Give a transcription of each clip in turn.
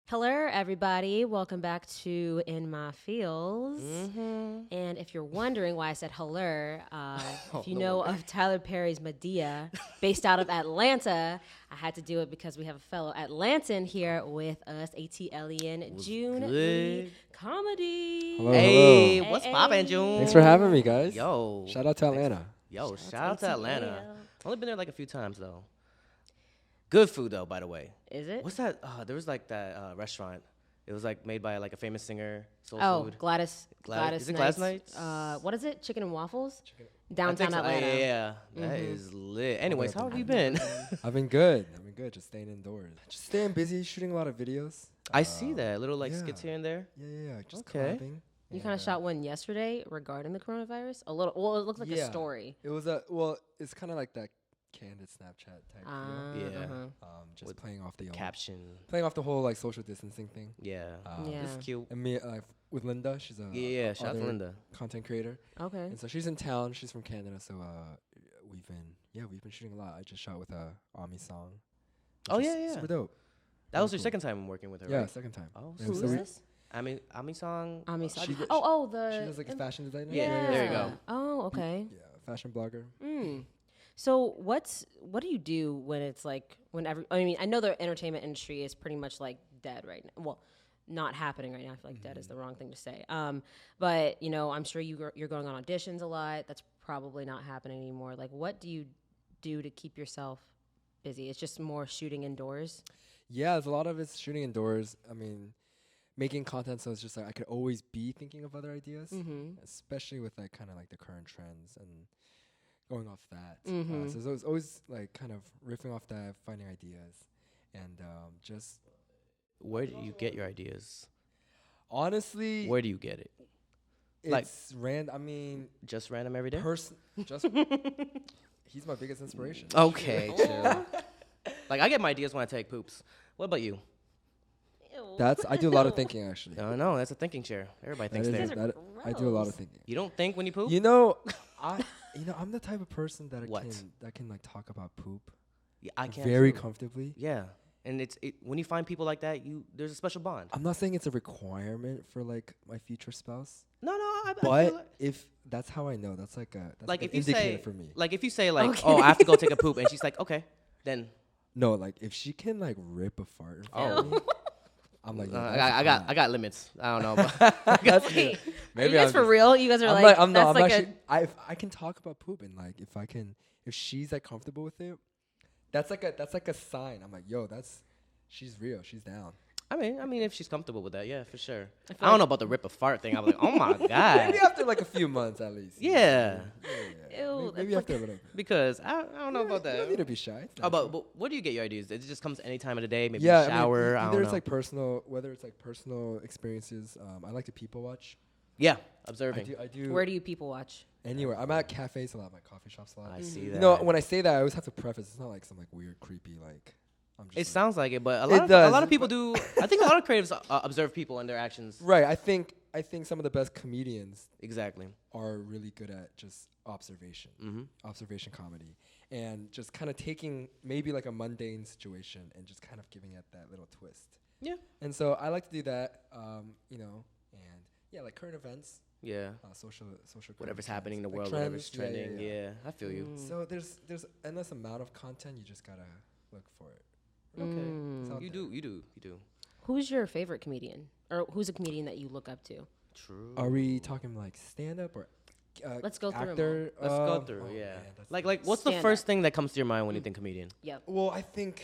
Hello, everybody. Welcome back to In My Feels. And if you're wondering why I said hello, if you know of Tyler Perry's Medea, based out of Atlanta, I had to do it because we have a fellow Atlantan here with us, ATLian Joon good? Comedy. Hello, Hey, hello. what's poppin', Joon? Thanks for having me, guys. Yo. Shout out to Atlanta. Yo, Shout shout out out to to Atlanta. ATL. Only been there like a few times, though. Good food, though, by the way. Is it? What's that? There was like that restaurant. It was like made by like a famous singer, soul food. Gladys. Is it Gladys Nights? What is it? Chicken and waffles? I Downtown think so. Atlanta. Yeah. That is lit. Anyways, how have you been? I've been good. Just staying indoors. Just staying busy, shooting a lot of videos. I see that. Little like yeah. skits here and there. Yeah. Just Okay. collabing. You kind of shot one yesterday regarding the coronavirus? A little. Well, it looked like a Yeah. story. It was it's kind of like that candid Snapchat type feel. Yeah. Just With playing off the Caption. playing off the whole like social distancing thing. Yeah. Yeah. It's cute. And me with Linda, she's a Yeah. Shout out to other Linda. content creator, Okay. and so she's in town. She's from Canada, so we've been shooting a lot. I just shot with a Ami song. Oh, which is yeah. super dope. That was Really your cool. second time working with her, Yeah, right? second time. Oh, Yeah, Who so is we- this? Ami song. Ami she Saad. did- The. She does like a fashion designer. Yeah, there you go. Oh, okay. Yeah, fashion blogger. So what do you do when it's like I mean, I know the entertainment industry is pretty much like dead right now. Well, not happening right now. I feel like dead is the wrong thing to say. But I'm sure you're going on auditions a lot. That's probably not happening anymore. Like, what do you do to keep yourself busy? It's just more shooting indoors. Yeah, there's a lot of it's shooting indoors. I mean, making content, so it's just like I could always be thinking of other ideas, especially with like kind of like the current trends and going off that. So it's always like kind of riffing off that, finding ideas, and just Where do you get your ideas? honestly, Where do you get it? it's like- random. I mean, Just random every day? just he's my biggest inspiration. Okay, chill. Like, I get my ideas when I take poops. What about you? I do a lot of thinking actually. No, that's a thinking chair. Everybody That thinks is- there. Guys are I do a lot gross. of thinking. You don't think when you poop? You know, I'm the type of person that What? can like talk about poop Yeah, I can't. very too. comfortably. Yeah, and when you find people like that, there's a special bond. I'm not saying it's a requirement for like my future spouse, No, I feel but like, if that's how I know, that's like like an if you indicator say, for me. like if you say like, Okay. oh, I have to go take a poop, and she's like, okay, then No, like if she can like rip a fart in front Oh. of me, I'm like, I got limits. I don't know. But Wait, are Maybe you guys I'm for just- real? You guys are I'm like, I'm that's not. I'm like actually. I can talk about poop and like if she's like comfortable with it, that's like a sign. I'm like, yo, she's real. She's down. I mean, if she's comfortable with that, yeah, for sure. feel I don't like- know about the rip a fart thing. I'm like, oh my god. Maybe after like a few months at least. Yeah. Ew, Maybe that's after a little bit. Because I don't know about You don't need that. to be shy. It's Oh, natural. but where do you get your ideas? It just comes any time of the day. Maybe yeah, you shower. I mean, I either don't it's know. like personal, whether it's like personal experiences. I like to people watch. Yeah, I observing. do. Where do you people watch? Anywhere. I'm at cafes a lot. My coffee shops a lot. I see that. You know, when I say that, I always have to preface. It's not like some like weird, creepy like. I'm just It like, sounds like it, but a It lot does, of people do. I think a lot of creatives observe people and their actions. right. I think some of the best comedians Exactly. are really good at just observation, Mm-hmm. observation comedy, and just kind of taking maybe like a mundane situation and just kind of giving it that little twist. Yeah. And so I like to do that, and yeah, like current events, Yeah. social current Whatever's trends, happening in the like world, whatever's trends, trending. Yeah, I feel you. So there's endless amount of content. You just gotta look for it. Okay. It's out You there. do. Who's your favorite comedian? Or who's a comedian that you look up to? True. Are we talking like stand up or? Let's go through 'em actor. Let's go through. oh, Yeah. man, that's Like, what's the Stand first up. thing that comes to your mind when you think comedian? Yep. Well, I think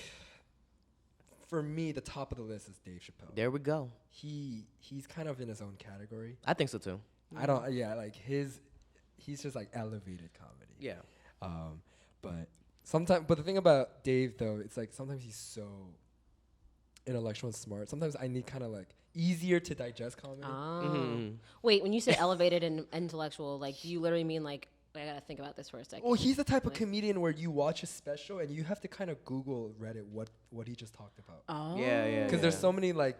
for me, the top of the list is Dave Chappelle. There we go. He's kind of in his own category. I think so too. I don't. Yeah, like he's just like elevated comedy. Yeah. But the thing about Dave though, it's like sometimes he's so intellectual and smart. Sometimes I need kind of like easier to digest comedy. Mhm. Wait, when you say elevated and intellectual, like, do you literally mean like, I gotta think about this for a second? Well, he's the type of Like- comedian where you watch a special and you have to kind of Google Reddit what he just talked about. Oh. Yeah. Because there's so many like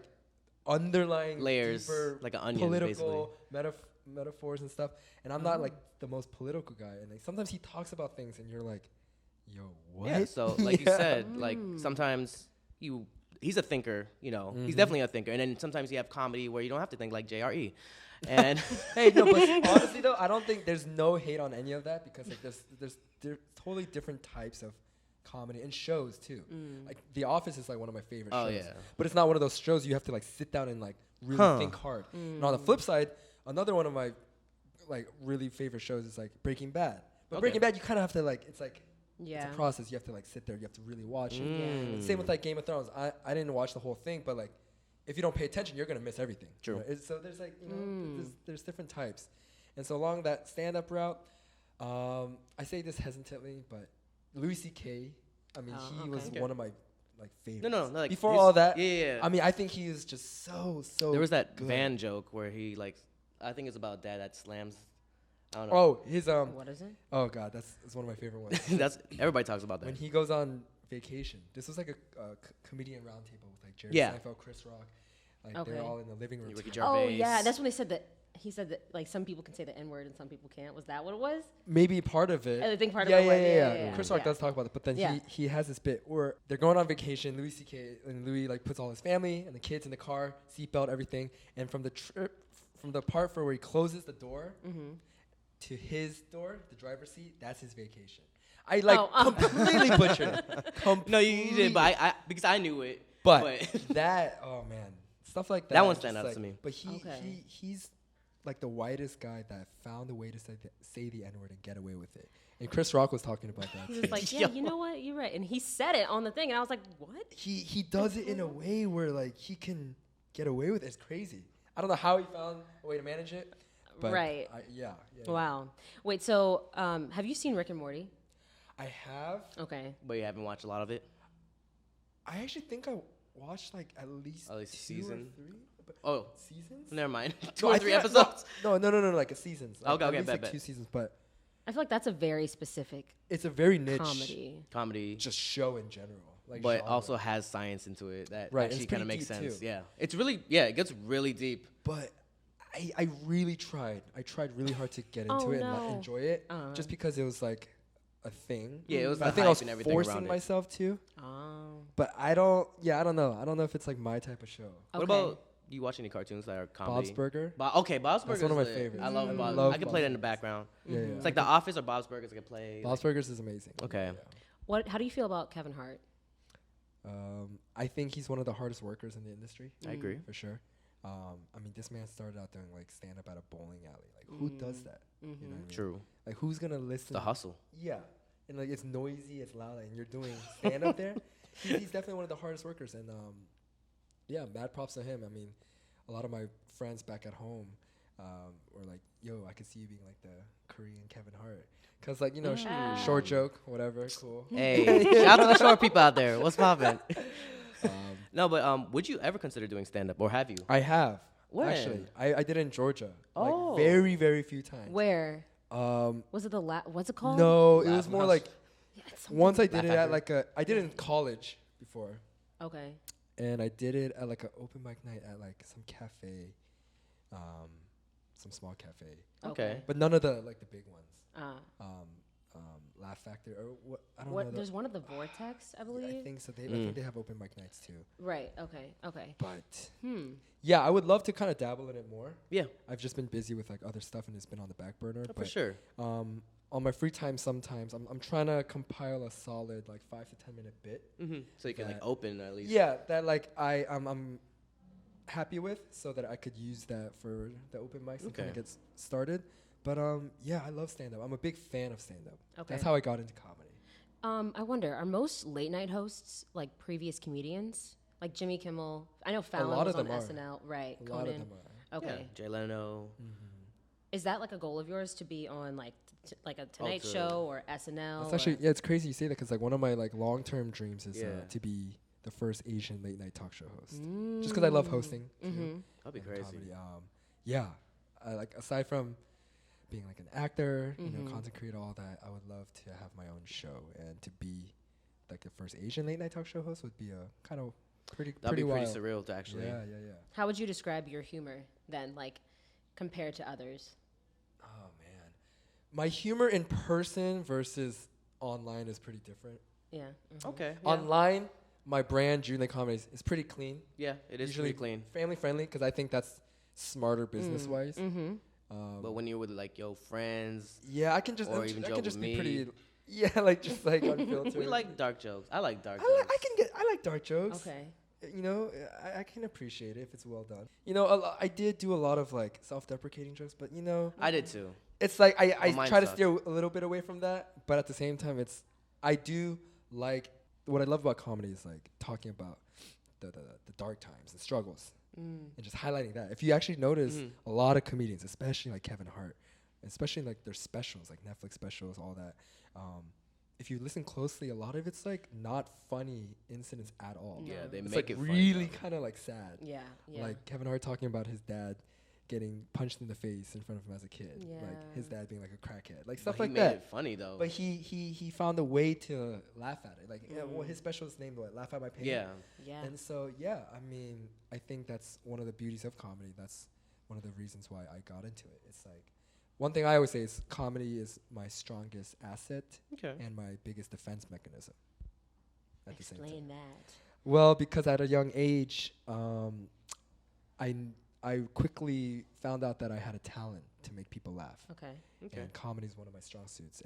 underlying Layers, deeper like an onion, political metaphors and stuff. And I'm not like the most political guy. And like sometimes he talks about things and you're like, yo, what? Yeah. So like you Yeah. said, like sometimes he's a thinker, you know. He's definitely a thinker. And then sometimes you have comedy where you don't have to think, like JRE. And Hey, no, but honestly though, I don't think there's no hate on any of that because like there's totally different types of comedy and shows too. Like The Office is like one of my favorite shows. yeah. But it's not one of those shows you have to like sit down and like really think hard. And on the flip side, another one of my like really favorite shows is like Breaking Bad. But Breaking Bad, you kind of have to like, it's like it's a process. You have to like sit there. You have to really watch it. And same with like Game of Thrones. I didn't watch the whole thing, but like if you don't pay attention, you're gonna miss everything. True. You know? So there's like there's different types, and so along that stand-up route, I say this hesitantly, but Louis C.K. I mean, he was one of my like favorites. No, like before all that, yeah. I mean, I think he is just so. There was that good. van joke where he like, I think it's about dad that slams. I don't know. Oh, his What is it? Oh God, that's one of my favorite ones. That's everybody talks about that. When he goes on vacation. This was like a comedian roundtable with like Jerry Seinfeld, Chris Rock. Like they're all in the living room. Ricky together. Oh Gervais. yeah, that's when they said that. He said that like some people can say the N word and some people can't. Was that what it was? Maybe part of it. I think part of it was. Yeah. Chris Rock does talk about it, but then he has this bit where they're going on vacation. Louis C.K. and Louis like puts all his family and the kids in the car, seatbelt, everything, and from the trip, from the part where he closes the door to his door, the driver's seat, that's his vacation. I completely butchered it. No, you didn't, but I because I knew it. But that, oh man, stuff like that. That one stand out to me. But he's like the whitest guy that found a way to say the N-word and get away with it. And Chris Rock was talking about that. He was like, yeah, you know what? You're right. And he said it on the thing. And I was like, what? He does it in a way where like he can get away with it. It's crazy. I don't know how he found a way to manage it. But right. Yeah. Wow. Wait, so have you seen Rick and Morty? I have. Okay. But you haven't watched a lot of it? I actually think I watched like at least two season? or three. Oh. Seasons? Never mind. 2 or 3 episodes? No, like a seasons. Okay, at least bet. like 2 seasons, but I feel like that's a very specific it's a very niche comedy. just show in general. Like But genre. also has science into it that Right, actually it's kind of pretty makes deep sense. too. Yeah. It's really, it gets really deep. But I really tried. I tried really hard to get into it and not enjoy it, just because it was like a thing. Yeah, it was I the think I was hype and everything forcing around it. myself to. Oh. But I don't know. I don't know if it's like my type of show. What about, do you watch any cartoons that are comedy? Bob's Burger. Bob's Burgers. That's one of my favorites. I love Bob's. love I can Bob's play that in the Burgers. background. Yeah. It's like The Office or Bob's Burgers I can play. Bob's Burgers is amazing. Okay. Yeah. How do you feel about Kevin Hart? I think he's one of the hardest workers in the industry. I agree. For sure. I mean, this man started out doing like stand up at a bowling alley. Like, who does that? You know what I mean? True. Like, who's gonna listen? The hustle. Yeah, and like it's noisy, it's loud, and you're doing stand up there. He's definitely one of the hardest workers, and yeah, mad props to him. I mean, a lot of my friends back at home were like, "Yo, I could see you being like the Korean Kevin Hart." Cause like, you know, short joke, whatever, cool. Hey, shout out to the short people out there. What's poppin'? No, but would you ever consider doing stand up, or have you? I have. When? Actually, I did it in Georgia. Oh. Like very, very few times. Where? Was it what's it called? No, it was more House. like once I did Laugh it at Factory. like I did it in college before, Okay. and I did it at like an open mic night at like some cafe, some small cafe, Okay. but none of the like the big ones. Uh, Laugh Factory or what? I don't know. there's one at the Vortex, I believe. I think so. I think they have open mic nights too. Right. Okay. But yeah, I would love to kind of dabble in it more. Yeah. I've just been busy with like other stuff and it's been on the back burner. For sure. On my free time, sometimes I'm trying to compile a solid like 5 to 10 minute bit. So you can like That- open at least. Yeah, that like I'm happy with, so that I could use that for the open mics and kind of get started. But yeah, I love stand up. I'm a big fan of stand up. Okay. That's how I got into comedy. I wonder, are most late night hosts like previous comedians? Like Jimmy Kimmel? I know Fallon lot was of on them are. SNL. Right. A Conan. lot of them are. Okay. Yeah. Jay Leno. Is that like a goal of yours to be on like like a Tonight to- Show or SNL? It's actually it's crazy you say that because like one of my like long term dreams is Yeah. to be the first Asian late night talk show host. Just because I love hosting. Too, That'd be and crazy. comedy. Yeah, like aside from being like an actor, you know, content creator, all that, I would love to have my own show and to be like the first Asian late night talk show host would be a kind of pretty That'd be pretty wild. surreal to actually. Yeah. How would you describe your humor then, like compared to others? Oh man, my humor in person versus online is pretty different. Yeah. Okay. Online, my brand, Joon Comedies, is pretty clean. Yeah, it is Usually pretty clean. family friendly, because I think that's smarter business wise. But when you're with like your friends, Yeah, I can just or even I joke can just with be me. pretty. Yeah, like just like unfiltered. we like dark jokes. I like dark I jokes. like I like dark jokes. Okay. You know, I can appreciate it if it's well done. You know, I did do a lot of like self-deprecating jokes, but you know, I did too. it's like I mine try to sucked. steer a little bit away from that, but at the same time, I do like what I love about comedy is like talking about the dark times and struggles, and just highlighting that. If you actually notice, a lot of comedians, especially like Kevin Hart, especially like their specials, like Netflix specials, all that. If you listen closely, a lot of it's like not funny incidents at all. Yeah, they It's make like it really funny, kind of like sad. Yeah. Yeah. Like Kevin Hart talking about his dad getting punched in the face in front of him as a kid. Like his Yeah. dad being like a crackhead. Like But stuff he like made that. it funny though. But he found a way to laugh at it. Like well, his special is named what? Laugh at My Pain. yeah. Yeah. And so yeah, I mean, I think that's one of the beauties of comedy. That's one of the reasons why I got into it. It's like one thing I always say is comedy is my strongest asset Okay. and my biggest defense mechanism. At the same time. Explain that. Well, because at a young age, I quickly found out that I had a talent to make people laugh. Okay. Okay. And comedy is one of my strong suits.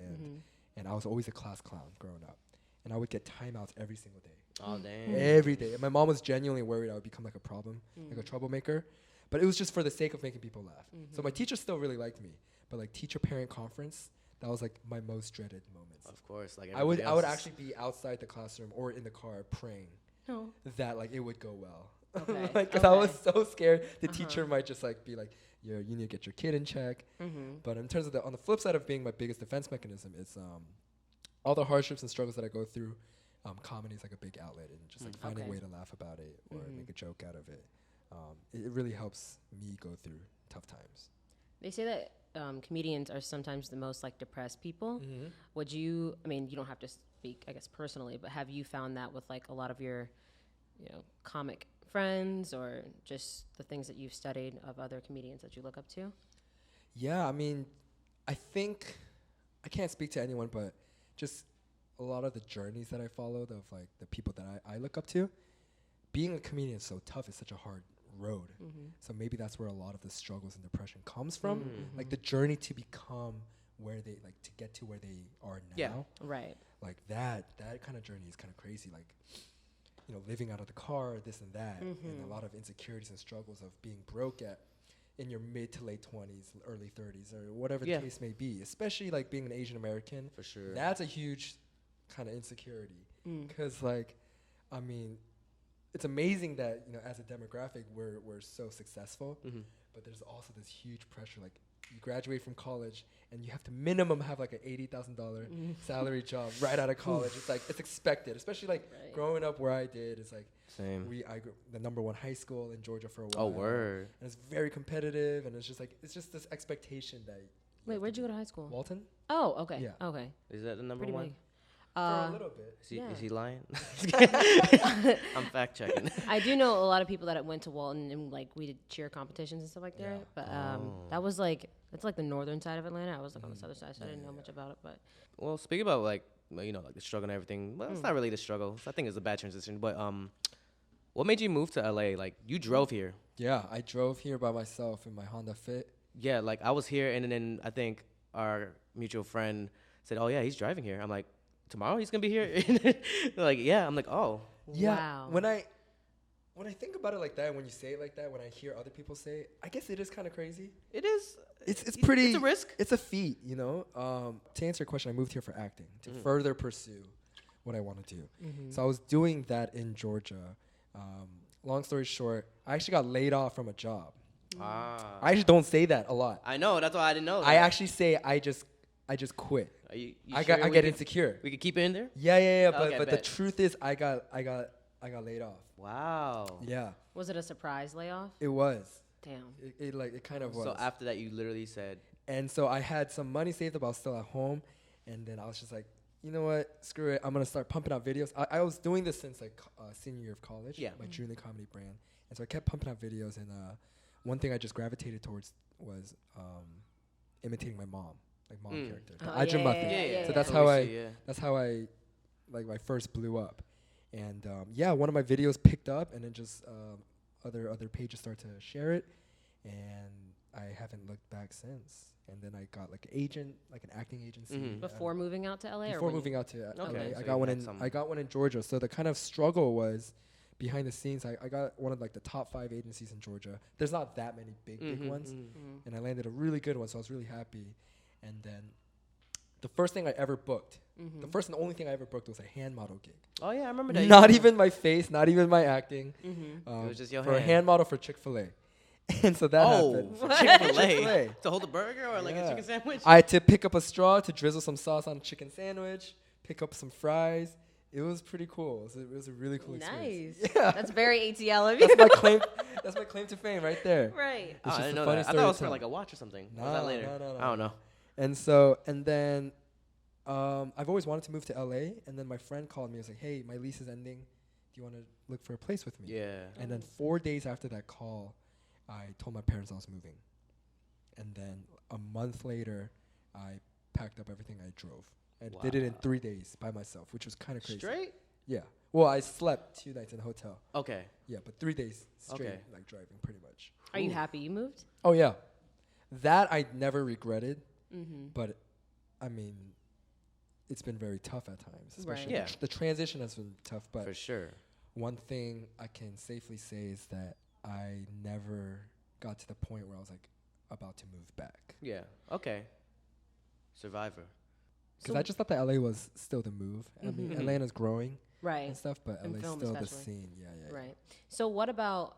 And I was always a class clown growing up. And I would get timeouts every single day. Oh damn. Every day. And my mom was genuinely worried I would become like a problem, like a troublemaker. But it was just for the sake of making people laugh. So my teacher still really liked me. But like teacher-parent conference, that was like my most dreaded moments. Of course, like I would everybody else. actually be outside the classroom or in the car praying Oh. that like it would go well. Okay. Like, cause I was Okay. so scared the teacher might just like be like, you need to get your kid in check. But in terms of on the flip side of being my biggest defense mechanism, it's all the hardships and struggles that I go through. Comedy is like a big outlet and just like finding a way to laugh about it or make a joke out of it. It really helps me go through tough times. They say that comedians are sometimes the most like depressed people. Would you? I mean, you don't have to speak, I guess, personally, but have you found that with like a lot of your, comic friends or just the things that you've studied of other comedians that you look up to? Yeah, I mean, I think I can't speak to anyone, but just a lot of the journeys that I followed of like the people that I look up to. Being a comedian is so tough. It's such a hard road. So maybe that's where a lot of the struggles and depression comes from. Like the journey to become where they like to get to where they are now. Yeah. Right. Like that kind of journey is kind of crazy. Like, living out of the car, this and that, and a lot of insecurities and struggles of being broke in your mid to late 20s, early 30s, or whatever the case may be. Especially like being an Asian American. For sure. That's a huge kind of insecurity. Because like, I mean, it's amazing that as a demographic we're so successful, but there's also this huge pressure. Like you graduate from college and you have to minimum have like an $80,000 salary job right out of college. It's like it's expected, especially like growing up where I did. It's like Same. I grew the #1 high school in Georgia for a while. Oh word. And it's very competitive, and it's just this expectation that. Wait, where'd you go to high school? Walton. Oh, okay. Yeah. Okay. Is that the number Pretty one? big. For a little bit. Is he Yeah. lying? I'm fact checking. I do know a lot of people that went to Walton and like we did cheer competitions and stuff like that. But that was like that's like the northern side of Atlanta. I was like on the southern side, so I didn't know much about it. But Well, speaking about like like the struggle and everything. Well, it's not really the struggle. I think it's a bad transition. But what made you move to LA? Like you drove here. Yeah, I drove here by myself in my Honda Fit. Yeah, like I was here, and then I think our mutual friend said, "Oh yeah, he's driving here." I'm like, "Tomorrow he's gonna be here." They're like, yeah. I'm like, "Oh, Yeah. wow. When I think about it like that, when you say it like that, when I hear other people say it, I guess it is kind of crazy. it is." It's pretty. It's a risk. It's a feat, To answer your question, I moved here for acting to further pursue what I want to do. So I was doing that in Georgia. Long story short, I actually got laid off from a job. Ah, I actually don't say that a lot. I know. That's why I didn't know. I that. actually say I just quit. Are you I sure get we could- insecure. We could keep it in there. Yeah. Okay, But the bet. truth is, I got laid off. Wow. Yeah, Was it a surprise layoff? it was. Damn. It kind of was. So after that, you literally said, And so I had some money saved up. I was still at home. And then I was just like, you know what? Screw it. I'm going to start pumping out videos. I was doing this since like senior year of college. Yeah. My Joon comedy brand. And so I kept pumping out videos. And one thing I just gravitated towards was imitating my mom, like mom character. The Oh, Ajahn yeah, method. yeah, yeah, So yeah. that's how Totally see, yeah. that's how I first blew up. And yeah, one of my videos picked up, and then just other pages started to share it, and I haven't looked back since. And then I got like an agent, like an acting agency. Before moving out to LA, Before moving out to LA, Okay, so I got one in. I got one in Georgia. So the kind of struggle was behind the scenes. I got one of like the top 5 agencies in Georgia. There's not that many big ones, and I landed a really good one. So I was really happy. And then the first thing I ever booked, the first and only thing I ever booked was a hand model gig. Oh yeah, I remember that. Not even my face, not even my acting. It was just your for hand. a hand model for Chick-fil-A. And so that happened. Chick-fil-A. To hold a burger or like a chicken sandwich? I had to pick up a straw to drizzle some sauce on a chicken sandwich, pick up some fries. It was pretty cool. It was a really cool experience. Nice. Yeah. That's very ATL of you. That's my claim. That's my claim to fame right there. Right. Oh, It's I just didn't a know funny that. I story thought it to was for tell. like a watch or something. No, Was that later? no. I don't know. And then I've always wanted to move to LA, and then my friend called me and was like, "Hey, my lease is ending. Do you want to look for a place with me?" Yeah. And then 4 days after that call, I told my parents I was moving. And then a month later, I packed up everything. I drove. I did it in 3 days by myself, which was kind of crazy. Straight? Yeah. Well, I slept 2 nights in a hotel. Okay. Yeah, but 3 days straight, Okay. like driving pretty much. Are you happy you moved? Oh, yeah. That I never regretted. But, I mean, it's been very tough at times. Especially Yeah. the transition has been tough. But For sure. one thing I can safely say is that I never got to the point where I was like about to move back. Yeah. Okay. Survivor. Because I just thought that LA was still the move. I mean, Atlanta's growing Right. and stuff, but And LA's film still the especially. scene. Yeah. Right. So what about,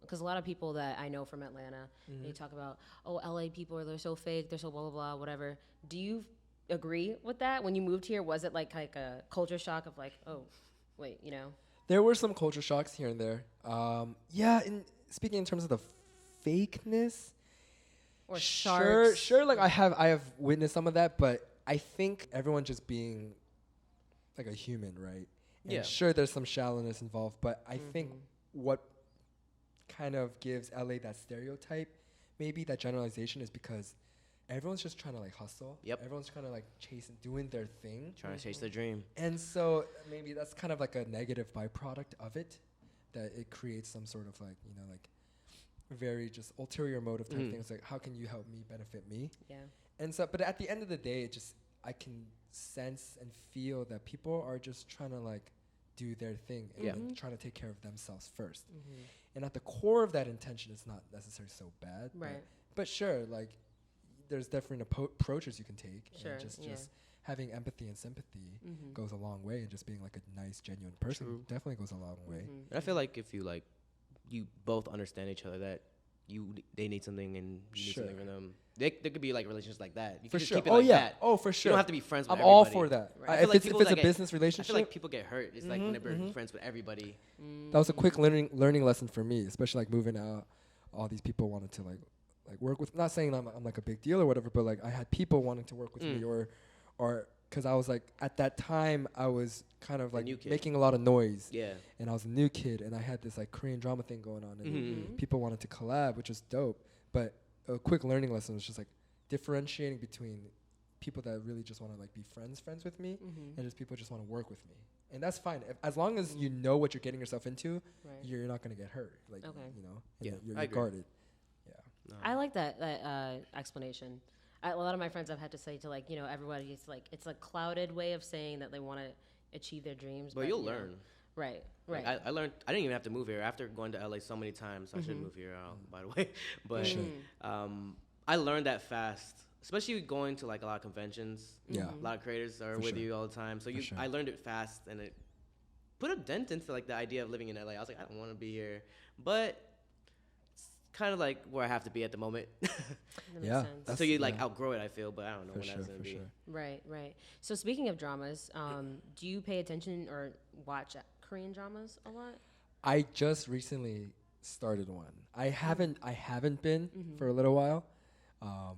because a lot of people that I know from Atlanta, they talk about, oh, LA people they're so fake, they're so blah, blah, blah, whatever. Do you agree with that? When you moved here, was it like a culture shock of like, oh, wait, you know? There were some culture shocks here and there. Yeah, speaking in terms of the fakeness, Or sure, sharks? like I have witnessed some of that, but I think everyone just being like a human, right? And Yeah. sure, there's some shallowness involved, but I think what kind of gives LA that stereotype, maybe that generalization, is because everyone's just trying to like hustle. Yep. Everyone's trying to like doing their thing. Trying to chase their dream. And so maybe that's kind of like a negative byproduct of it, that it creates some sort of like, like very just ulterior motive type things. Like, how can you help me benefit me? Yeah. And so, but at the end of the day, I can sense and feel that people are just trying to like do their thing and trying to take care of themselves first. And at the core of that intention, it's not necessarily so bad. Right. But sure, like there's different approaches you can take. Sure, And just yeah. having empathy and sympathy goes a long way, and just being like a nice, genuine person definitely goes a long way. And I feel like if you both understand each other, that they need something and you need something from them. There could be like relationships like that. You For can just sure. keep it Oh like yeah. that. Oh, for You sure. don't have to be friends with I'm all everybody. for that. Right. I feel like If people it's a that business I relationship, feel like people get hurt. It's like whenever you're friends with everybody. that was a quick learning lesson for me, especially like moving out. All these people wanted to like work with. Not saying I'm like a big deal or whatever, but like I had people wanting to work with me, or because I was like at that time I was kind of like new kid. making a lot of noise. Yeah. And I was a new kid, and I had this like Korean drama thing going on, and people wanted to collab, which was dope. But a quick learning lesson was just like differentiating between people that really just want to like be friends with me, and just people who just want to work with me. And that's fine. As long as you know what you're getting yourself into, you're not going to get hurt. Like, Yeah, you're I agree. guarded. Yeah. I like that explanation. A lot of my friends I've had to say to like, everybody's like, it's a clouded way of saying that they want to achieve their dreams. But you'll learn. Right. Like, I learned. I didn't even have to move here after going to LA so many times. I should move here, by the way. But I learned that fast, especially going to like a lot of conventions. Yeah. A lot of creators are with you all the time, so I learned it fast, and it put a dent into like the idea of living in LA. I was like, I don't want to be here, but it's kind of like where I have to be at the moment. Yeah. So you like outgrow it, I feel, but I don't know when that's gonna be. Sure. Right. So speaking of dramas, do you pay attention or watch Korean dramas a lot? I just recently started one. I haven't been for a little while.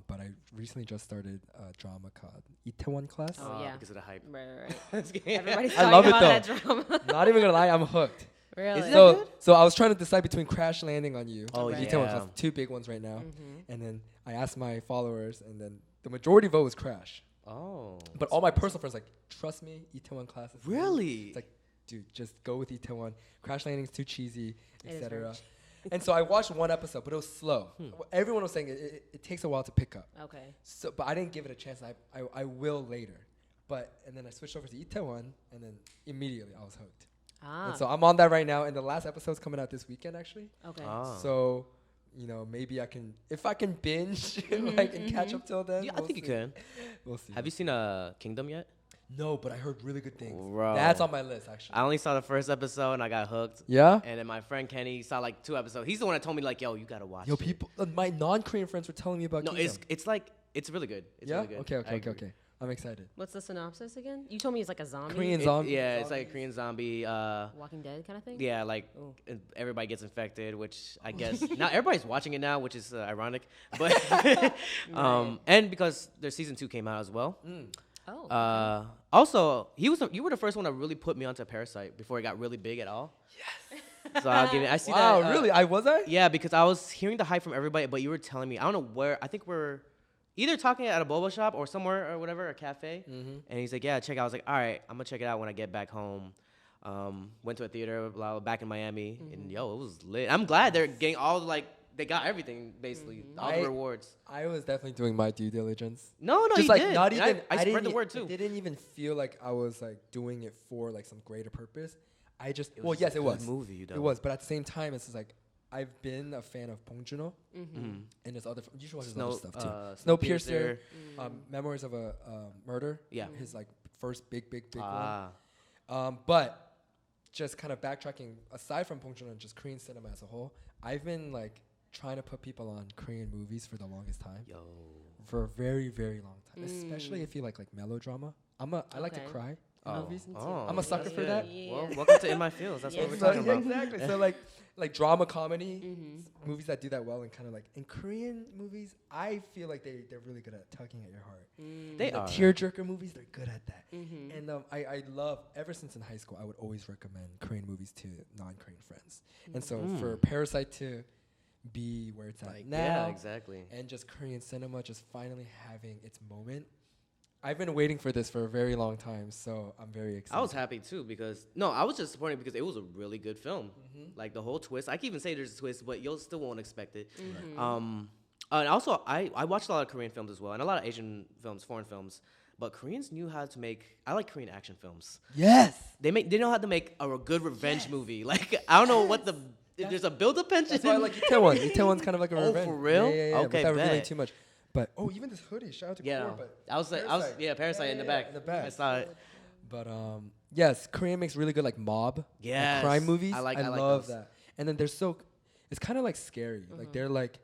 But I recently just started a drama called Itaewon Class. Oh, yeah. Because of the hype. Right. Everybody's Everybody's I talking love it about that though. drama. Not even gonna lie, I'm hooked. Really? Is it that good? So I was trying to decide between Crash Landing on You, Oh, and yeah. Itaewon Class, 2 big ones right now, and then I asked my followers, and then the majority vote was Crash. Oh. But all my personal friends like, trust me, Itaewon Class is Really? It's like dude, just go with Itaewon. Crash Landing's too cheesy, etc. And so I watched one episode, but it was slow. Everyone was saying it takes a while to pick up. Okay. So, but I didn't give it a chance. I will later. And then I switched over to Itaewon, and then immediately I was hooked. And so I'm on that right now, and the last episode's coming out this weekend, actually. Okay. So, maybe I can, if I can binge, and catch up till then. Yeah, I think you can. We'll see. Have you seen Kingdom yet? No, but I heard really good things. Bro. That's on my list, actually. I only saw the first episode and I got hooked. Yeah? And then my friend Kenny saw like 2 episodes. He's the one that told me like, yo, you gotta watch it. Yo, people, my non-Korean friends were telling me about Kingdom. It's like, it's really good. It's really good. Okay. I'm excited. What's the synopsis again? You told me it's like a zombie. Korean zombie. Yeah, it's like a Korean zombie. Walking Dead kind of thing? Yeah, like everybody gets infected, which I guess now everybody's watching it now, which is ironic. But and because their season 2 came out as well. Oh. Also, you were the first one that really put me onto Parasite before it got really big at all. Yes. So I'll give it. I see that. Wow, really? Was I? Yeah, because I was hearing the hype from everybody, but you were telling me, I don't know where. I think we're either talking at a boba shop or somewhere or whatever, a cafe. And he's like, yeah, check it out. I was like, all right, I'm gonna check it out when I get back home. Went to a theater back in Miami, and yo, it was lit. I'm glad they're getting all they got everything basically, all the rewards. I was definitely doing my due diligence. No, just you like did. not even. I spread the word too. It didn't even feel like I was like doing it for like some greater purpose. I just It was yes, a it was. good movie, It was, but at the same time, it's just like I've been a fan of Bong Joon-ho, and there's other. You should watch his other stuff too. Snowpiercer, Memoirs of a Murder. Yeah, his like first big one. But just kind of backtracking, aside from Bong Joon-ho and just Korean cinema as a whole, I've been like trying to put people on Korean movies for the longest time. For a very, very long time, especially if you like melodrama. I like to cry. Movies. I'm a sucker for that. Well, welcome to In My Fields. That's what we're talking about. Exactly. So like drama comedy movies that do that well, and kind of like in Korean movies, I feel like they're really good at tugging at your heart. They are. Tearjerker movies, they're good at that. And I love, ever since in high school, I would always recommend Korean movies to non-Korean friends. And so for Parasite to be where it's at now, yeah, exactly, and just Korean cinema just finally having its moment. I've been waiting for this for a very long time, so I'm very excited. I was happy too because I was just disappointed because it was a really good film. Like the whole twist, I can even say there's a twist, but you still won't expect it. And also, I watched a lot of Korean films as well, and a lot of Asian films, foreign films. But Koreans knew how to make. I like Korean action films. Yes, they know how to make a good revenge movie. Like I don't know what there's a build-up tension. That's why I like Itaewon. Itaewon's kind of like a revenge. Oh, for real? Yeah. Okay, without revealing too much. But even this hoodie, shout out to Core, but I was Parasite in the back. I saw it. But yes, Korean makes really good like mob, like crime movies. I love that. And then it's kind of like scary. Like they're like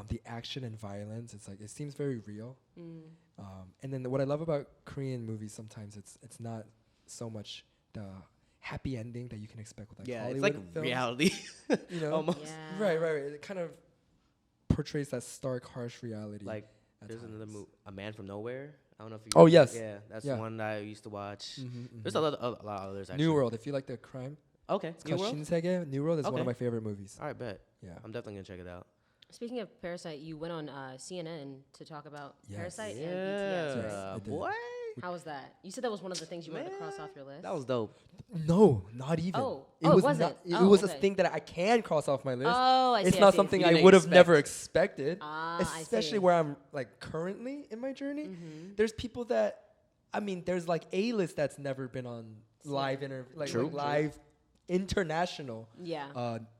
the action and violence. It's like it seems very real. And then what I love about Korean movies sometimes it's not so much the happy ending that you can expect with like Hollywood it's like films. reality, almost. Yeah. Right. It kind of portrays that stark, harsh reality. Like there's another movie, A Man from Nowhere. I don't know if you. Oh yes. Yeah, that's one that I used to watch. There's a lot of others. Actually. New World. If you like the crime. Okay. It's called Shinsege. New World is one of my favorite movies. All right, bet. Yeah. I'm definitely gonna check it out. Speaking of Parasite, you went on CNN to talk about Parasite and BTS. Right? Boy. How was that? You said that was one of the things you wanted to cross off your list. That was dope. No, not even. It wasn't. It was a thing that I can cross off my list. Oh, I see. It's not something I would have never expected. Especially where I'm like currently in my journey. There's people that, there's like A-list that's never been on live live international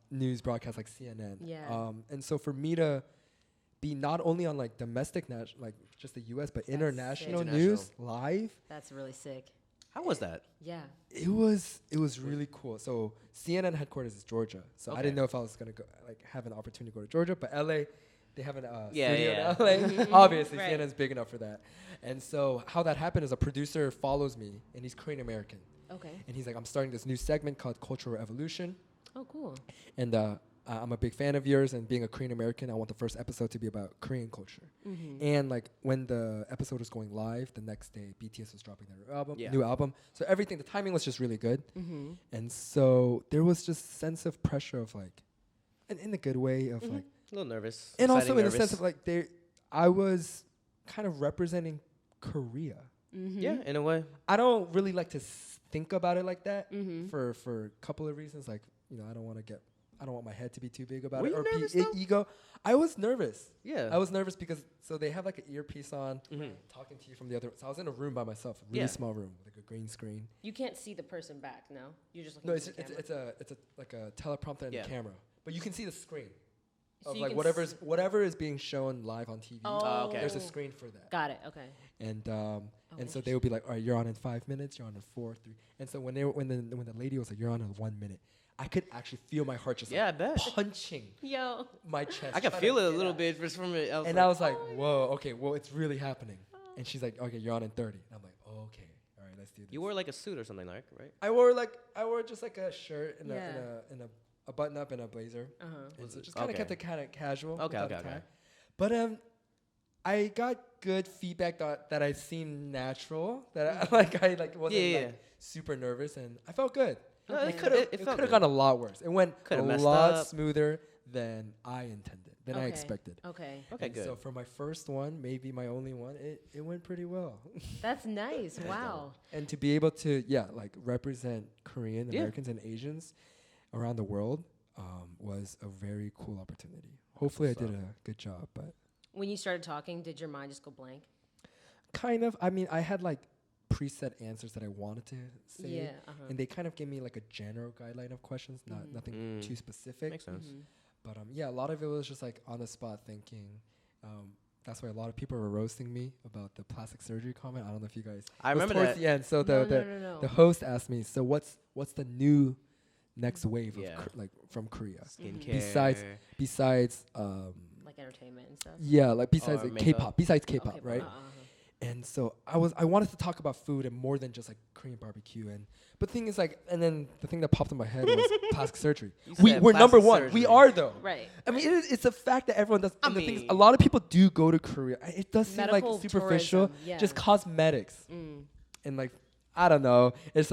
news broadcasts like CNN. Yeah. And so for me to be not only on like domestic, like just the U.S., but international news live. That's really sick. How was that? Yeah. It was really cool. So CNN headquarters is Georgia. So I didn't know if I was gonna go have an opportunity to go to Georgia, but LA, they have an studio in LA. Obviously, CNN's big enough for that. And so how that happened is a producer follows me, and he's Korean American. Okay. And he's like, I'm starting this new segment called Cultural Evolution. Oh, cool. And I'm a big fan of yours, and being a Korean American, I want the first episode to be about Korean culture. And like when the episode was going live, the next day BTS was dropping their new album. So everything, the timing was just really good. And so there was just sense of pressure of like, and in a good way of like, a little nervous. And also in the sense of like I was kind of representing Korea Yeah, in a way. I don't really like to think about it like that for a couple of reasons. Like, I don't want my head to be too big about Were it you or nervous, be though? ego. I was nervous. Yeah. I was nervous because so they have like an earpiece on, talking to you from the other. So I was in a room by myself, a really small room with like a green screen. You can't see the person back, no? You're just looking No, at the camera. it's a like a teleprompter and a camera, but you can see the screen So of you like can whatever is being shown live on TV. Oh, okay. There's a screen for that. Got it. Okay. And so they would be like, all right, you're on in 5 minutes, you're on in 4, 3. And so when the lady was like, you're on in 1 minute, I could actually feel my heart just I bet. punching Yo. my chest. I could trying feel to it a get little out. bit just from it. And I was like, whoa, okay, well, it's really happening. And she's like, okay, you're on in 30. And I'm like, okay, all right, let's do this. You wore like a suit or something, right? I wore just like a shirt and Yeah. a button up and a blazer. And so just kind of kept it kind of casual. Okay. without a tie. But I got good feedback that I seemed natural. That I wasn't like super nervous, and I felt good. No, It it could felt have gone a lot worse. It went Coulda a messed lot up. smoother than I intended, than I expected. Okay. Okay, And good. so for my first one, maybe my only one, it went pretty well. That's nice. Wow. And to be able to represent Korean Americans and Asians around the world was a very cool opportunity. Hopefully I did a good job, but When you started talking, did your mind just go blank? kind of. I mean, I had like preset answers that I wanted to say, Yeah. and they kind of gave me like a general guideline of questions, nothing too specific. Makes sense. But a lot of it was just like on the spot thinking. That's why a lot of people were roasting me about the plastic surgery comment. I don't know if you guys. I it was remember towards that. the end. So No. the host asked me, so what's the new next wave Yeah. of from Korea Skincare. besides Like entertainment and stuff. besides Or like, makeup. K-pop, besides K-pop, Okay, right? And so I wanted to talk about food and more than just like Korean barbecue. But the thing is and then the thing that popped in my head was plastic surgery. You said We're number plastic one. surgery. We are though. Right. I mean, it's a fact that everyone does. And the thing is, a mean- lot of people do go to Korea. It does seem like Medical superficial, tourism, yeah. just cosmetics. And like, I don't know. It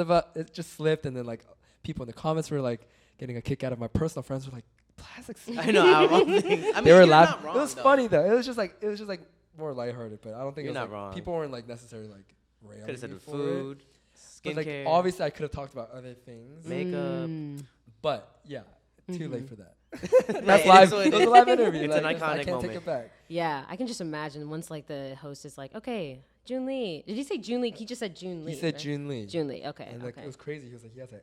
just slipped. And then like people in the comments were like getting a kick out of my personal friends were like, plastic surgery. I know. I don't think. I mean, They were you're laughing. not wrong, It was though. funny though. It was just like more lighthearted, but I don't think You're it was not like, wrong. people weren't like necessarily like railing Could have said me the for food, it. But, like skincare, obviously I could have talked about other things, makeup. but yeah, too late for that. Hey, That's it live. is what It it was a is. live interview. It's an I iconic can't take moment. it back. Yeah, I can just imagine once like the host is like, okay, Joon Lee. Did he say Joon Lee? He just said Joon Lee. He said right? Joon Lee. Joon Lee. Okay. And like okay. it was crazy. He was like, he has an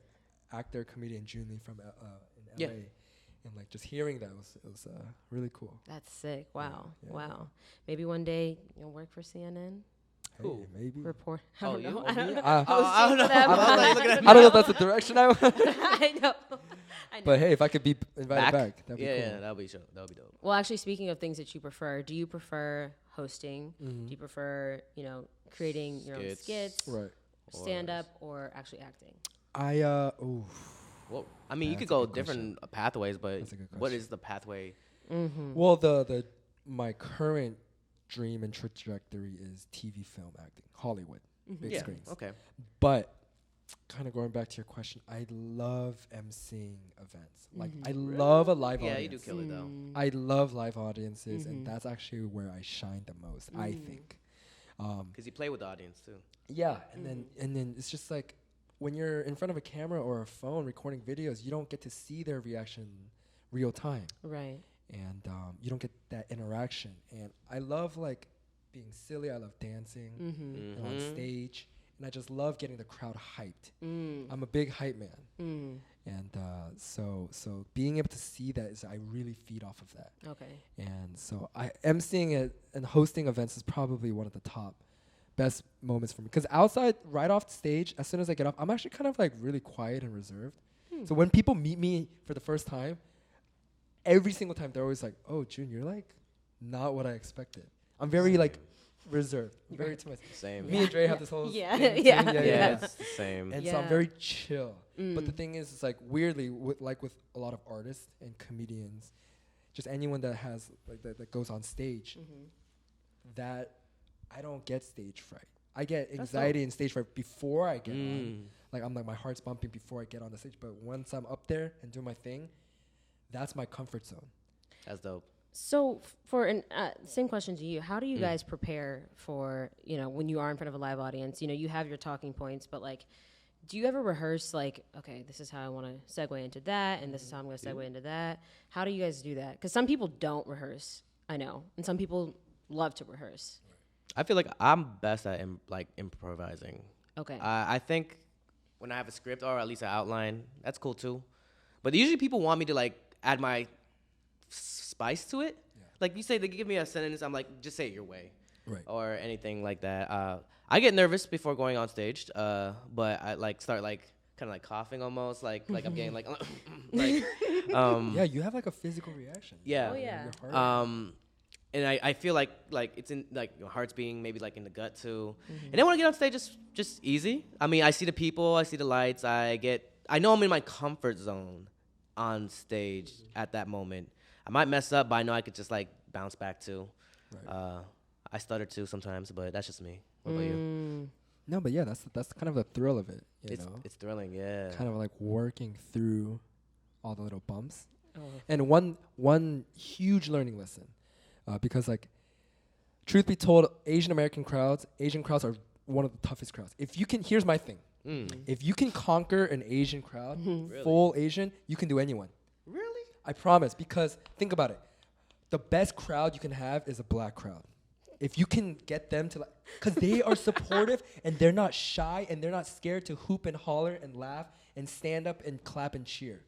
actor, comedian Joon Lee from in Yeah. LA, and like just hearing that was really cool. That's sick. Wow. yeah. Wow. Maybe one day you'll work for CNN. Who? Hey, maybe. Report. I Oh, don't you? know. Oh, I don't me? know. I don't know. them. I was like looking at I don't know if that's the direction I went. I know. I know. But hey, if I could be invited Back? back, that'd be Yeah, cool. yeah, that'll be dope. Well, actually, speaking of things that you prefer, do you prefer hosting? Do you prefer, creating your own skits, Right. stand up, or actually acting? Well, I mean, you That's could a go good different pathways, but That's a good what question. is the pathway? Well, my current dream and trajectory is TV film acting, Hollywood, big Yeah. screens. Okay. But kind of going back to your question, I love emceeing events. Like I love a live Yeah, audience. you do kill it though. I love live audiences, and that's actually where I shine the most. I think. Because you play with the audience too. Yeah, and then it's just like when you're in front of a camera or a phone recording videos, you don't get to see their reaction real time, Right. and you don't get that interaction. And I love like being silly. I love dancing and on stage, and I just love getting the crowd hyped. I'm a big hype man, and so being able to see that is I really feed off of that. Okay. And so emceeing it and hosting events is probably one of the top best moments for me. Because outside, right off stage, as soon as I get off, I'm actually kind of like really quiet and reserved. So when people meet me for the first time, every single time they're always like, "Oh, Joon, you're like not what I expected." I'm very like reserved, very to myself. Same. Me and Dre have this whole Yeah, thing, yeah. Yeah, it's the same. and so I'm Yeah. very chill. But the thing is, it's like weirdly, with a lot of artists and comedians, just anyone that has like that goes on stage, that I don't get stage fright. I get anxiety and stage fright before I get on. Like I'm like my heart's bumping before I get on the stage. But once I'm up there and doing my thing, that's my comfort zone. That's dope. So for an same question to you, how do you guys prepare for, when you are in front of a live audience? You have your talking points, but like, do you ever rehearse like, okay, this is how I want to segue into that, and this is how I'm going to segue into that? How do you guys do that? Because some people don't rehearse, I know, and some people love to rehearse. I feel like I'm best at improvising. Okay. I think when I have a script or at least an outline, that's cool too. But usually people want me to like add my spice to it. Yeah. Like you say, they give me a sentence, I'm like, just say it your way, right? Or anything like that. I get nervous before going on stage, but I like start like kind of like coughing almost, like I'm getting like, yeah, you have like a physical reaction. Yeah. Oh yeah. And I feel like it's in like your heart's beating maybe like in the gut too. And then when I get on stage, it's just easy. I mean, I see the people, I see the lights, I know I'm in my comfort zone on stage at that moment. I might mess up, but I know I could just like bounce back too. Right. I stutter too sometimes, but that's just me. What about you? No, but yeah, that's kind of the thrill of it. It's thrilling, yeah. Kind of like working through all the little bumps. Oh. And one huge learning lesson, because like, truth be told, Asian crowds are one of the toughest crowds. Here's my thing. If you can conquer an Asian crowd, really? Full Asian, you can do anyone. Really? I promise, because think about it. The best crowd you can have is a black crowd. If you can get them to, because they are supportive and they're not shy and they're not scared to hoop and holler and laugh and stand up and clap and cheer.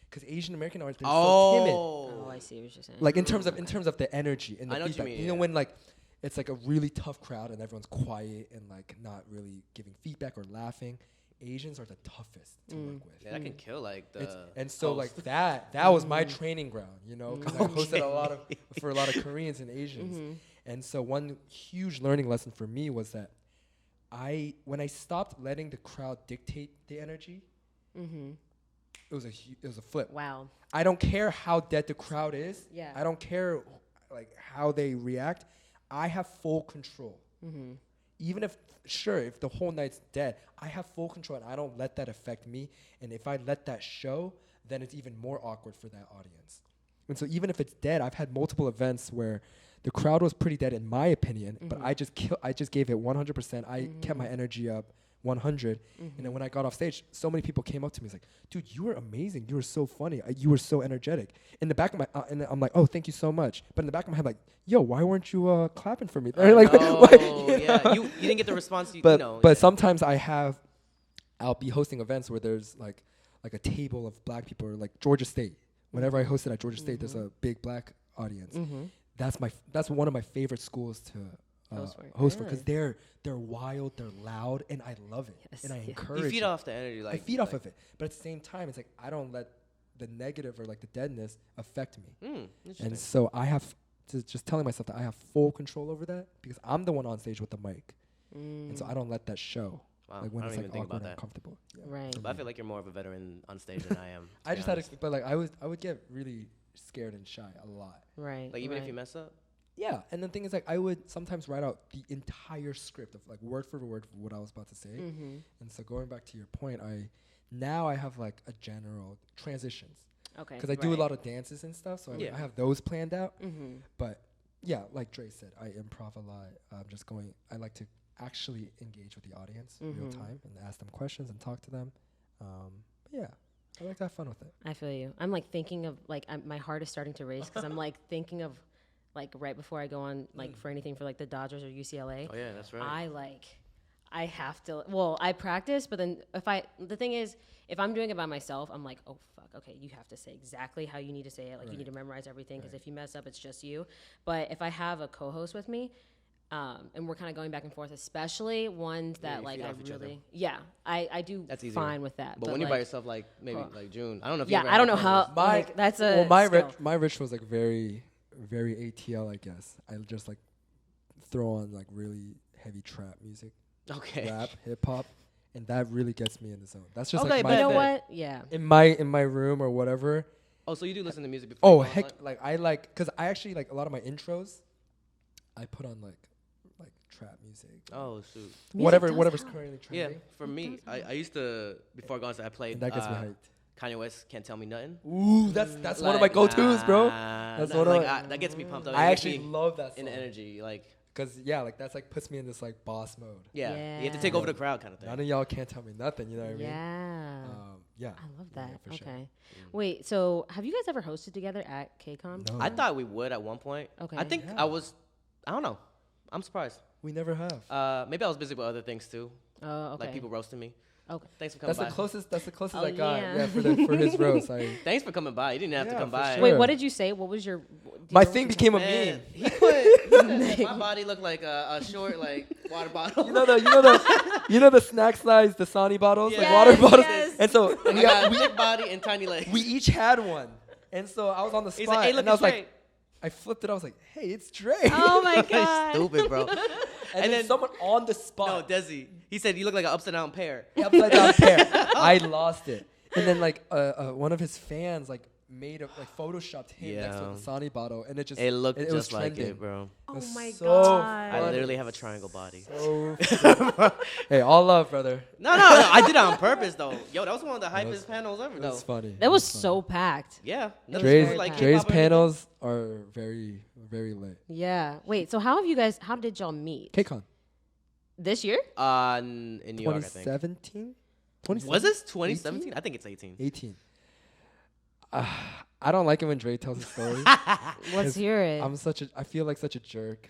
Because Asian American artists, they're so timid. Oh, I see what you're saying. Like in terms of the energy and the I know feedback. What you mean, know when like it's like a really tough crowd and everyone's quiet and like not really giving feedback or laughing. Asians are the toughest to work with. Yeah, that can kill like the. And so like that was my training ground, because I hosted for a lot of Koreans and Asians. And so one huge learning lesson for me was that when I stopped letting the crowd dictate the energy, it was a flip. Wow. I don't care how dead the crowd is. Yeah. I don't care like how they react. I have full control. Even if the whole night's dead, I have full control and I don't let that affect me. And if I let that show, then it's even more awkward for that audience. And so even if it's dead, I've had multiple events where the crowd was pretty dead in my opinion, but I just gave it 100%. I kept my energy up 100. And then when I got off stage, so many people came up to me and was like, dude, you were amazing. You were so funny. You were so energetic. In the back of my, and I'm like, oh, thank you so much. But in the back of my head, like, yo, why weren't you clapping for me? Like, yeah. You didn't get the response But sometimes I'll be hosting events where there's like a table of black people, or like Georgia State. Whenever I hosted at Georgia State, there's a big black audience. That's one of my favorite schools to host for, because they're wild, they're loud, and I love it. Yes. And I encourage you feed off the energy. I feed off of it. But at the same time, it's like I don't let the negative or like the deadness affect me. And so I have to just telling myself that I have full control over that, because I'm the one on stage with the mic. And so I don't let that show. Wow, like when I don't it's even like think awkward about and that. Comfortable. Yeah. Right. But I feel like you're more of a veteran on stage than I am. I just had but like I would get really scared and shy a lot. Right. Like even if you mess up? Yeah, and the thing is, like, I would sometimes write out the entire script of like word for word what I was about to say. And so going back to your point, I have like a general transitions. Okay. Because I do a lot of dances and stuff, so I have those planned out. But yeah, like Dre said, I improv a lot. I like to actually engage with the audience in real time and ask them questions and talk to them. But yeah. I like to have fun with it. I feel you. I'm like thinking of like my heart is starting to race because I'm like thinking of like right before I go on like for anything for like the Dodgers or UCLA. Oh yeah, that's right. I have to. Well, I practice, but then the thing is, if I'm doing it by myself, I'm like, oh fuck, okay, you have to say exactly how you need to say it. Like you need to memorize everything because if you mess up, it's just you. But if I have a co-host with me. And we're kind of going back and forth, especially ones that like I really, I do that's fine with that. But when you're by yourself, like maybe like June, I don't know if I don't know how. That's a my ritual was like very, very ATL, I guess. I just like throw on like really heavy trap music, rap, hip hop, and that really gets me in the zone. That's just like my you know what? Yeah. In my room or whatever. Oh, so you do listen to music before? Oh heck, like I like because I actually like a lot of my intros. I put on like trap music. Oh shoot. Whatever's currently trending. Yeah, for me, I used to before going to I played. And that gets me hyped. Kanye West Can't Tell Me Nothing. Ooh, that's one of my go-tos, bro. That's one of that gets me pumped up. I actually love that in song. energy, like. Cause yeah, like that's like puts me in this like boss mode. Yeah. You have to take over the crowd kind of thing. None of y'all can't tell me nothing. You know what I mean? Yeah. Yeah. I love that. For Okay. sure. Wait, so have you guys ever hosted together at KCON? No. I thought we would at one point. Okay. I think Yeah. I don't know. I'm surprised. We never have. Maybe I was busy with other things too. Oh, okay. Like people roasting me. Okay. Thanks for coming That's by. the closest. That's the closest Oh, I got. yeah. Yeah, for his roast. Thanks for coming by. You didn't have to Yeah, come for by. sure. Wait, what did you say? What was your... My thing became a Man, meme. he said my body looked like a short like water bottle. You know the snack size Dasani bottles, like Yes, water bottles. yes. And so I got a thick body and tiny legs. we each had one. And so I was on the He's spot, like, hey, look, and I was it's like, I flipped it. I was like, hey, it's Dre. Oh, my God. Stupid, bro. and then someone on the No, spot, Desi. He said you look like an upside down pear. upside down pear. I lost it. And then like one of his fans like made a like photoshopped him next to Yeah. the Dasani bottle, and it just It looked was just like trending. it, bro. Oh, was my so God. I funny. literally have a triangle body. So hey, all love, brother. No, I did it on purpose though. Yo, that was one of the That was- hypest panels ever That's though. funny. That was That's so packed. Yeah. That was Dre's, very packed. Dre's K-pop or panels are very, very lit. Yeah. Wait, so how did y'all meet? KCON. This year? anything. In New York, I think. 2017? Was this 2017? I think it's 18. 18. I don't like it when Dre tells a story. Let's hear it. I feel like such a jerk.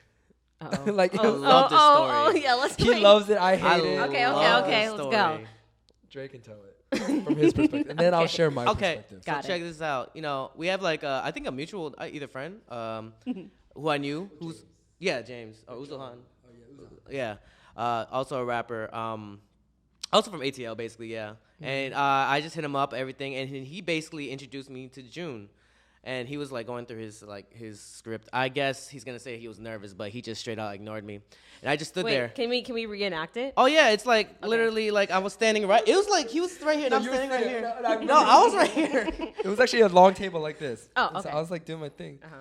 Uh-oh. Like, I love this story. yeah, let's he loves it. I hate it. Okay, love okay, this let's story. go. Dre can tell it from his perspective. And then I'll share my Okay, perspective. so Got it. check this out. You know, we have like I think a mutual either friend who I knew who's James or Uzohan. Yeah, also a rapper. Also from ATL, basically, yeah. And I just hit him up, everything, and he basically introduced me to Joon. And he was like going through his script. I guess he's gonna say he was nervous, but he just straight out ignored me. And I just stood there. Can we reenact it? Oh yeah, it's like literally like I was standing right. It was like he was right here, and I'm you were standing right sitting- here. no, I was right here. It was actually a long table like this. Oh, And so okay. I was like doing my thing. Uh-huh.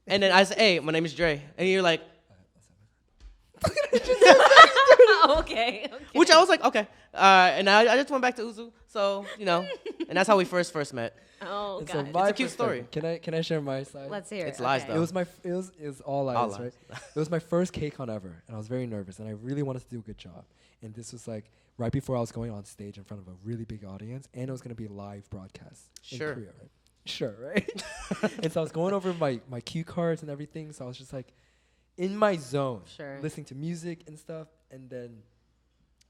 And then I said, "Hey, my name is Dre," and you're like, okay. which I was like, okay. And I just went back to Uzu, so you know, and that's how we first met. Oh, And God. so my a cute story. perspective- Can I share my side? Let's hear it. It's lies, Okay. though. It was all lies, All right? lies. It was my first KCON ever, and I was very nervous, and I really wanted to do a good job. And this was like right before I was going on stage in front of a really big audience, and it was going to be a live broadcast Sure. in Korea, right? Sure, right? And so I was going over my cue cards and everything, so I was just like in my zone, Sure. listening to music and stuff, and then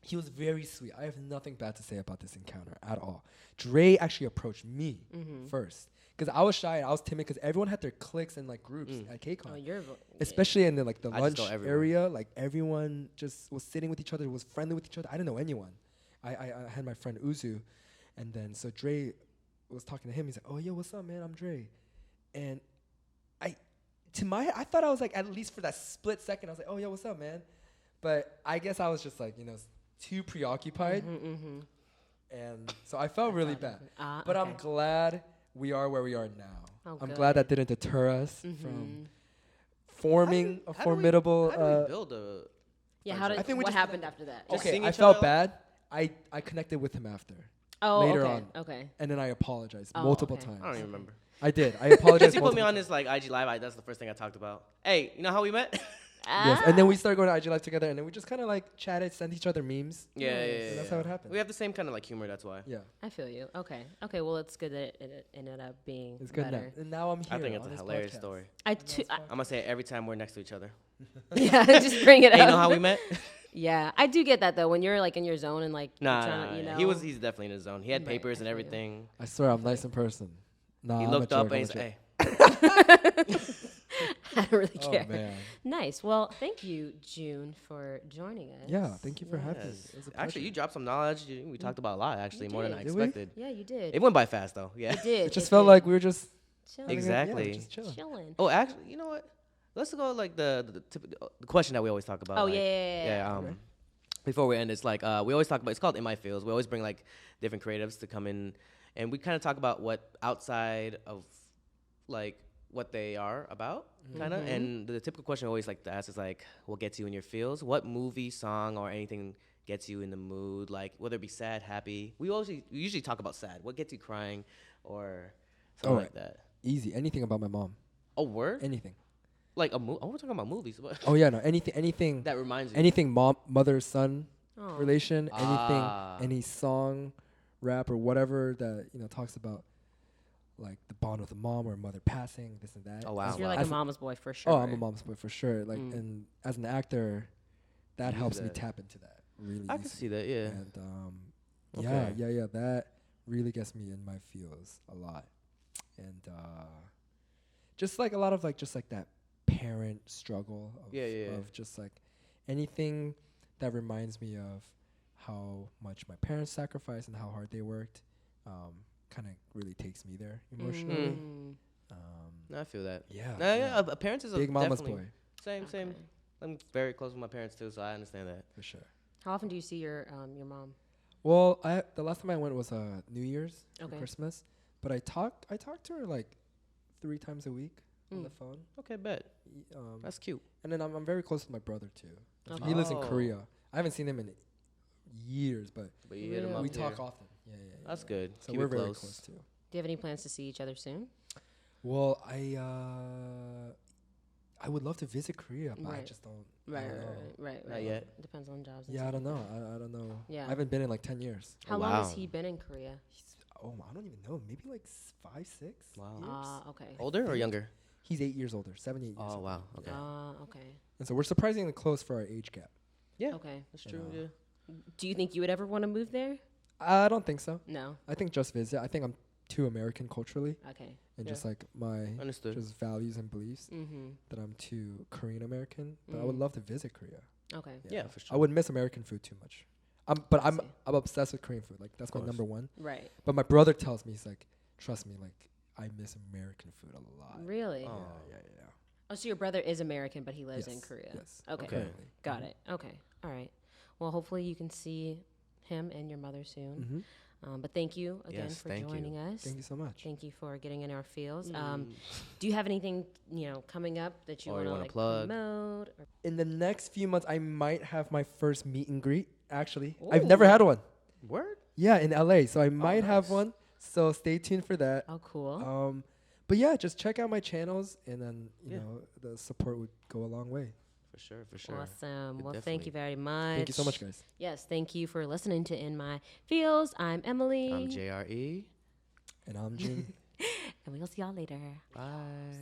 he was very sweet. I have nothing bad to say about this encounter at all. Dre actually approached me first. Because I was shy and I was timid because everyone had their cliques and like groups at KCON. Oh, you're... Especially in the like the I just lunch go everywhere. area, like everyone just was sitting with each other, was friendly with each other. I didn't know anyone. I had my friend Uzu, and then so Dre was talking to him. He's like, "Oh, yo, what's up, man? I'm Dre," and I thought I was like, at least for that split second, I was like, "Oh, yo, what's up, man?" But I guess I was just like, too preoccupied, and so I felt really bad. But I'm okay. glad we are where we are now. Oh, I'm good. glad that didn't deter us from forming a formidable. How do we build a? Yeah, friendship? I think we what just- happened after that? Just Okay, seeing I each felt other bad. I connected with him after, Oh, later okay. on. Okay. and then I apologized Oh, multiple okay. times. I don't even remember. I did. I apologized. Because he put me multiple on his like IG live. That's the first thing I talked about. Hey, you know how we met? Yes, and then we started going to IG Live together, and then we just kind of like chatted, sent each other memes. yeah. And that's how it happened. We have the same kind of like humor. That's why. Yeah, I feel you. Okay. Okay. Well, it's good that it ended up being it's good better. now. And now I'm here. I think it's on a this hilarious podcast. story. I I'm gonna say it every time we're next to each other. yeah, just bring it Hey, up. you know how we met? Yeah, I do get that though. When you're like in your zone and like you're Nah, trying to, you know, he's definitely in his zone. He had Right, papers I and feel you. everything. I swear, I'm nice in person. Nah, He I'm a looked up jerk, and he's I'm a like, jerk. hey. I don't really Oh care. man. Nice. Well, thank you, June, for joining us. Yeah, thank you for having me. Yes. It was a Actually, you dropped some knowledge. We talked about a lot, actually, We more than I did. Did we? expected. Yeah, you did. It went by fast, though. Yeah. You did. It just felt like we were just chilling. Exactly. Yeah, just chilling. Chilling. Oh, actually, you know what? Let's go like the question that we always talk about. Oh like, yeah. Okay. Before we end, it's like we always talk about. It's called In My Fields. We always bring like different creatives to come in, and we kind of talk about what outside of like what they are about, kind of. And the typical question I always like to ask is like, what gets you in your feels? What movie, song, or anything gets you in the mood, like whether it be sad, happy. We usually talk about sad. What gets you crying, or something like that. Easy. Anything about my mom. A word? Anything. Like a movie? Oh, we're talking about movies. Oh yeah, no. Anything. That reminds you. Anything mother son relation. Anything. Ah. Any song, rap, or whatever that talks about like the bond with the mom or mother passing, this and that. Oh wow. So you're like As a mama's boy for sure. Oh, I'm a mom's boy for sure. Like, and as an actor, that Use helps me that. tap into that really. I can see that. Yeah. And Okay. yeah. That really gets me in my feels a lot, and just like a lot of just like that parent struggle of just like anything that reminds me of how much my parents sacrificed and how hard they worked. Kind of really takes me there emotionally. No, I feel that. Yeah. Yeah. Parents is Big a mama's definitely boy Same. I'm very close with my parents too, so I understand that. for sure. How often do you see your mom? Well, the last time I went was New Year's for Okay. Christmas, but I talk to her like 3 times a week on the phone. Okay, bet. That's cute. And then I'm very close with my brother too. Okay. He lives in Oh. Korea. I haven't seen him in years, but You hit 'em up we here. talk often. Yeah. That's good. So Keep we're it very close. close too. Do you have any plans to see each other soon? Well, I would love to visit Korea, but I Right. just don't. Right. I don't know. Right. Not yet. Depends on jobs. And Yeah, I stuff don't like know. I don't know. Yeah. I haven't been in like 10 years. that. How Oh, long wow. has he been in Korea? I don't even know. Maybe like 5, 6 Wow. years. Okay. Older or younger? He's 8 years older, 7, 8 years. Oh older. wow. Okay. Okay. And so we're surprisingly close for our age gap. Yeah. Okay. That's You true. know. Yeah. Do you think you would ever want to move there? I don't think so. No. I think just visit. I think I'm too American culturally, Okay. and Yeah. just like my Understood. just values and beliefs Mm-hmm. that I'm too Korean American. But I would love to visit Korea. Okay. Yeah, for sure. I would miss American food too much. I'm see. obsessed with Korean food. Like that's my course. number one. Right. But my brother tells me, he's like, trust me, like I miss American food a lot. Really? Oh. Yeah. Oh, so your brother is American, but he lives in Yes, Korea. yes. Okay. Okay. Currently. Got it. Okay. All right. Well, hopefully you can see him and your mother soon. Mm-hmm. But thank you again Yes, for thank you. joining us. Thank you so much. Thank you for getting in our fields. Mm. Do you have anything coming up that you Or want you to wanna like plug? promote? Or In the next few months, I might have my first meet and greet. Actually, Ooh. I've never had one. Word? Yeah, in LA, so I might have nice. one. So stay tuned for that. Oh, cool. But yeah, just check out my channels, and then Yeah. the support would go a long way. For sure. For sure. Awesome. It Well, thank definitely- you very much. Thank you so much, guys. Yes, thank you for listening to In My Fields. I'm Emily. I'm JRE. And I'm Joon. And we'll see y'all later. Bye.